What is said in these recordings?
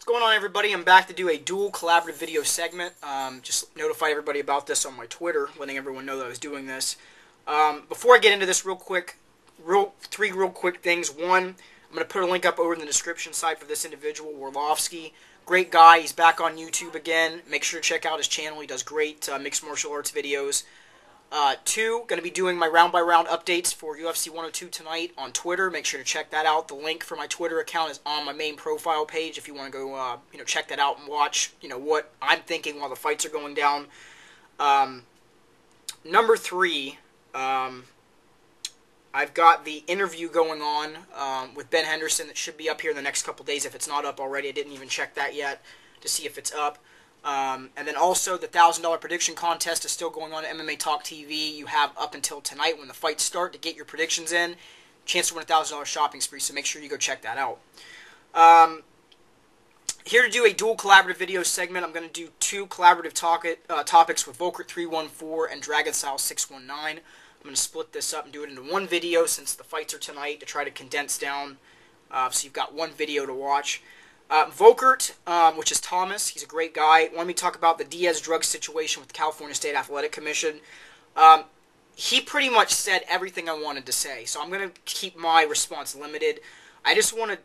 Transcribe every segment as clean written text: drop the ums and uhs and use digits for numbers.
What's going on, everybody? I'm back to do a dual collaborative video segment. Just notify everybody about this on my Twitter, letting everyone know that I was doing this. Before I get into this three real quick things. One, I'm going to put a link up over in the description side for this individual, Warlovsky. Great guy. He's back on YouTube again. Make sure to check out his channel. He does great mixed martial arts videos. Two, going to be doing my round-by-round updates for UFC 102 tonight on Twitter. Make sure to check that out. The link for my Twitter account is on my main profile page if you want to go, check that out and watch, what I'm thinking while the fights are going down. Number three, I've got the interview going on with Ben Henderson that should be up here in the next couple days if it's not up already. I didn't even check that yet to see if it's up. And then also the $1,000 prediction contest is still going on at MMA Talk TV. You have up until tonight when the fights start to get your predictions in. Chance to win a $1,000 shopping spree, so make sure you go check that out. Here to do a dual collaborative video segment. I'm going to do two collaborative topics with Volkert314 and DragonStyle619. I'm going to split this up and do it into one video since the fights are tonight to try to condense down so you've got one video to watch. Volkert, which is Thomas, he's a great guy. Wanted me to talk about the Diaz drug situation with the California State Athletic Commission. He pretty much said everything I wanted to say, so I'm going to keep my response limited. I just want to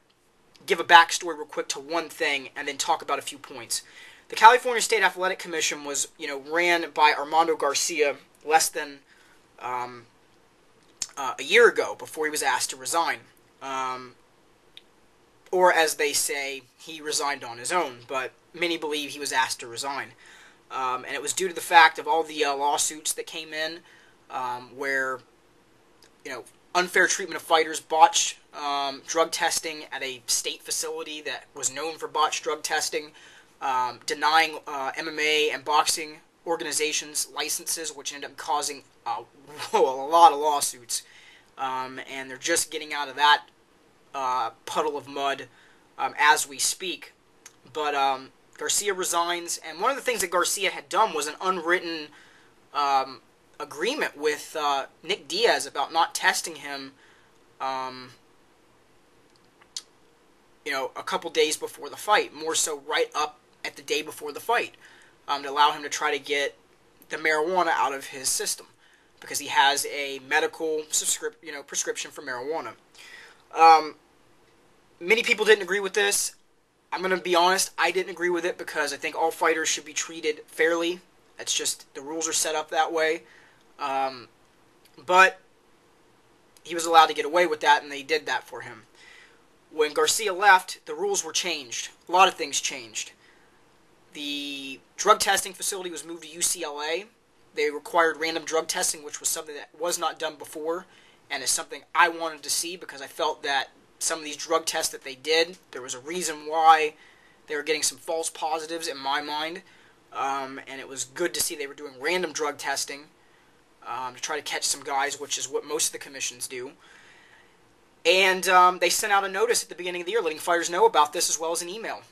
give a backstory real quick to one thing and then talk about a few points. The California State Athletic Commission was, ran by Armando Garcia less than a year ago before he was asked to resign. Or, as they say, he resigned on his own, but many believe he was asked to resign. And it was due to the fact of all the lawsuits that came in, where, unfair treatment of fighters, botched drug testing at a state facility that was known for botched drug testing, denying MMA and boxing organizations licenses, which ended up causing a lot of lawsuits. And they're just getting out of that puddle of mud as we speak. But Garcia resigns, and one of the things that Garcia had done was an unwritten agreement with Nick Diaz about not testing him a couple days before the fight, more so right up at the day before the fight, to allow him to try to get the marijuana out of his system because he has a medical prescription for marijuana. Many people didn't agree with this. I'm going to be honest, I didn't agree with it because I think all fighters should be treated fairly. It's just, the rules are set up that way. But he was allowed to get away with that, and they did that for him. When Garcia left, the rules were changed. A lot of things changed. The drug testing facility was moved to UCLA. They required random drug testing, which was something that was not done before, and is something I wanted to see because I felt that some of these drug tests that they did, there was a reason why they were getting some false positives in my mind, and it was good to see they were doing random drug testing to try to catch some guys, which is what most of the commissions do. And they sent out a notice at the beginning of the year letting fighters know about this, as well as an email.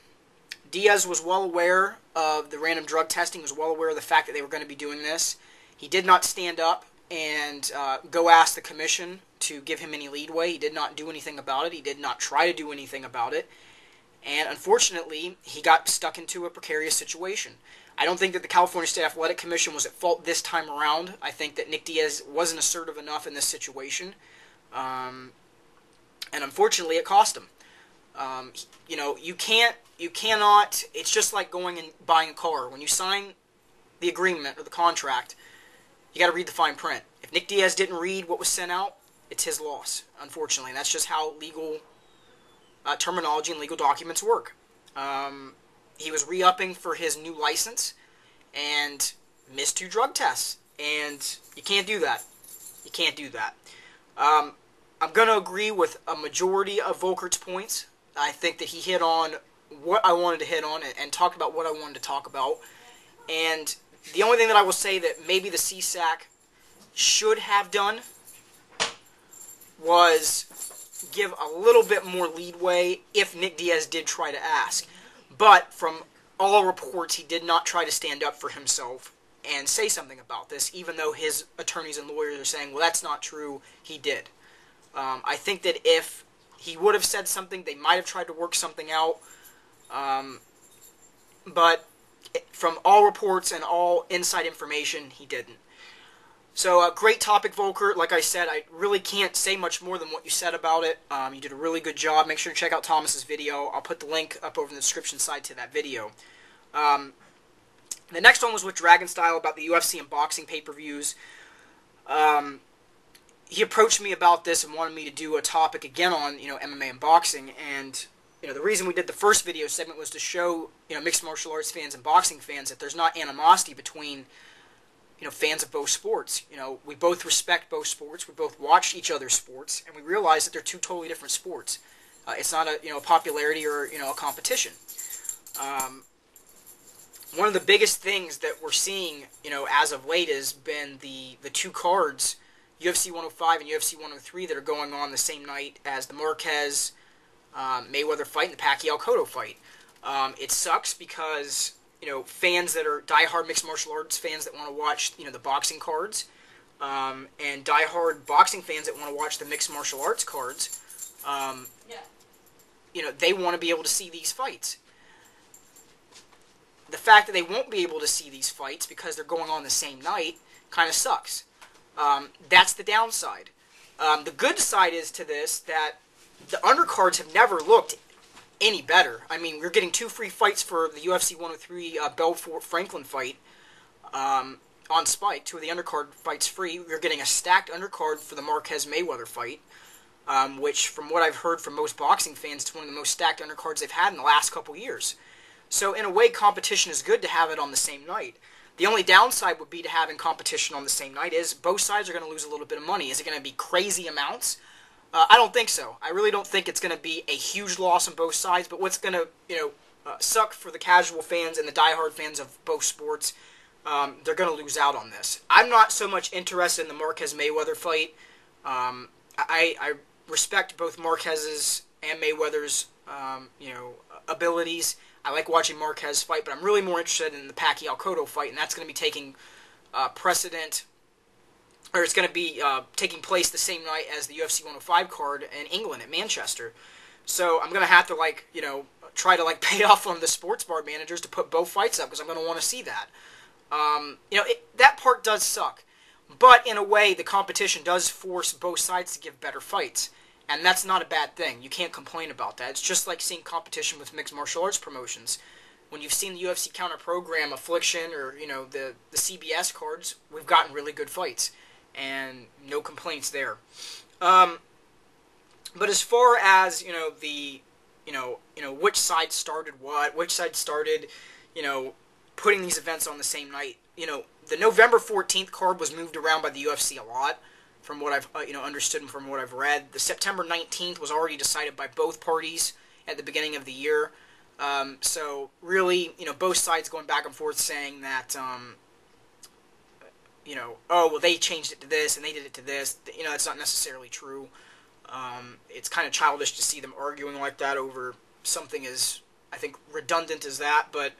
Diaz was well aware of the random drug testing, was well aware of the fact that they were going to be doing this. He did not stand up and go ask the commission to give him any leadway. He did not do anything about it. He did not try to do anything about it. And unfortunately, he got stuck into a precarious situation. I don't think that the California State Athletic Commission was at fault this time around. I think that Nick Diaz wasn't assertive enough in this situation. And unfortunately, it cost him. You cannot, it's just like going and buying a car. When you sign the agreement or the contract, you got to read the fine print. If Nick Diaz didn't read what was sent out, it's his loss, unfortunately. That's just how legal terminology and legal documents work. He was re-upping for his new license and missed 2 drug tests. And you can't do that. You can't do that. I'm going to agree with a majority of Volkert's points. I think that he hit on what I wanted to hit on and talked about what I wanted to talk about. And the only thing that I will say that maybe the CSAC should have done was give a little bit more leadway if Nick Diaz did try to ask. But from all reports, he did not try to stand up for himself and say something about this, even though his attorneys and lawyers are saying, well, that's not true. He did. I think that if he would have said something, they might have tried to work something out. But from all reports and all inside information, he didn't. So, great topic, Volker. Like I said, I really can't say much more than what you said about it. You did a really good job. Make sure to check out Thomas's video. I'll put the link up over in the description side to that video. The next one was with Dragon Style about the UFC and boxing pay-per-views. He approached me about this and wanted me to do a topic again on, MMA and boxing. And, the reason we did the first video segment was to show, mixed martial arts fans and boxing fans that there's not animosity between fans of both sports. We both respect both sports. We both watch each other's sports, and we realize that they're two totally different sports. It's not a popularity or a competition. One of the biggest things that we're seeing, as of late, has been the two cards, UFC 105 and UFC 103, that are going on the same night as the Marquez Mayweather fight and the Pacquiao Cotto fight. It sucks because fans that are diehard mixed martial arts fans that want to watch, the boxing cards, and diehard boxing fans that want to watch the mixed martial arts cards, they want to be able to see these fights. The fact that they won't be able to see these fights because they're going on the same night kind of sucks. That's the downside. The good side is to this that the undercards have never looked any better. I mean, we're getting 2 free fights for the UFC 103 Belfort-Franklin fight on Spike. 2 of the undercard fights free. We're getting a stacked undercard for the Marquez-Mayweather fight, which, from what I've heard from most boxing fans, it's one of the most stacked undercards they've had in the last couple years. So, in a way, competition is good to have it on the same night. The only downside would be to having competition on the same night is both sides are going to lose a little bit of money. Is it going to be crazy amounts? I don't think so. I really don't think it's going to be a huge loss on both sides, but what's going to, suck for the casual fans and the diehard fans of both sports, they're going to lose out on this. I'm not so much interested in the Marquez-Mayweather fight. I respect both Marquez's and Mayweather's, abilities. I like watching Marquez fight, but I'm really more interested in the Pacquiao Cotto fight, and that's going to be taking precedent, or it's going to be taking place the same night as the UFC 105 card in England at Manchester. So I'm going to have to, try to, pay off on the sports bar managers to put both fights up because I'm going to want to see that. That part does suck. But in a way, the competition does force both sides to give better fights. And that's not a bad thing. You can't complain about that. It's just like seeing competition with mixed martial arts promotions. When you've seen the UFC counter-program Affliction or, the CBS cards, we've gotten really good fights. And no complaints there. But as far as, which side started what, which side started, putting these events on the same night, the November 14th card was moved around by the UFC a lot. From what I've understood and from what I've read, the September 19th was already decided by both parties at the beginning of the year. So really, both sides going back and forth saying that, oh, well, they changed it to this and they did it to this. That's not necessarily true. It's kind of childish to see them arguing like that over something as, I think, redundant as that. But,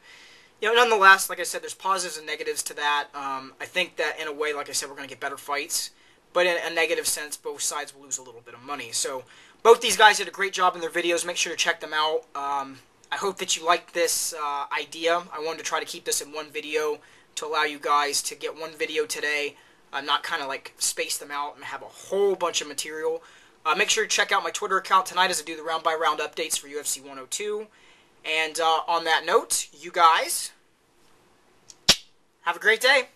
nonetheless, like I said, there's positives and negatives to that. I think that, in a way, like I said, we're going to get better fights. But in a negative sense, both sides will lose a little bit of money. So both these guys did a great job in their videos. Make sure to check them out. I hope that you liked this idea. I wanted to try to keep this in one video to allow you guys to get one video today, not kind of space them out and have a whole bunch of material. Make sure to check out my Twitter account tonight as I do the round-by-round updates for UFC 102. And on that note, you guys have a great day.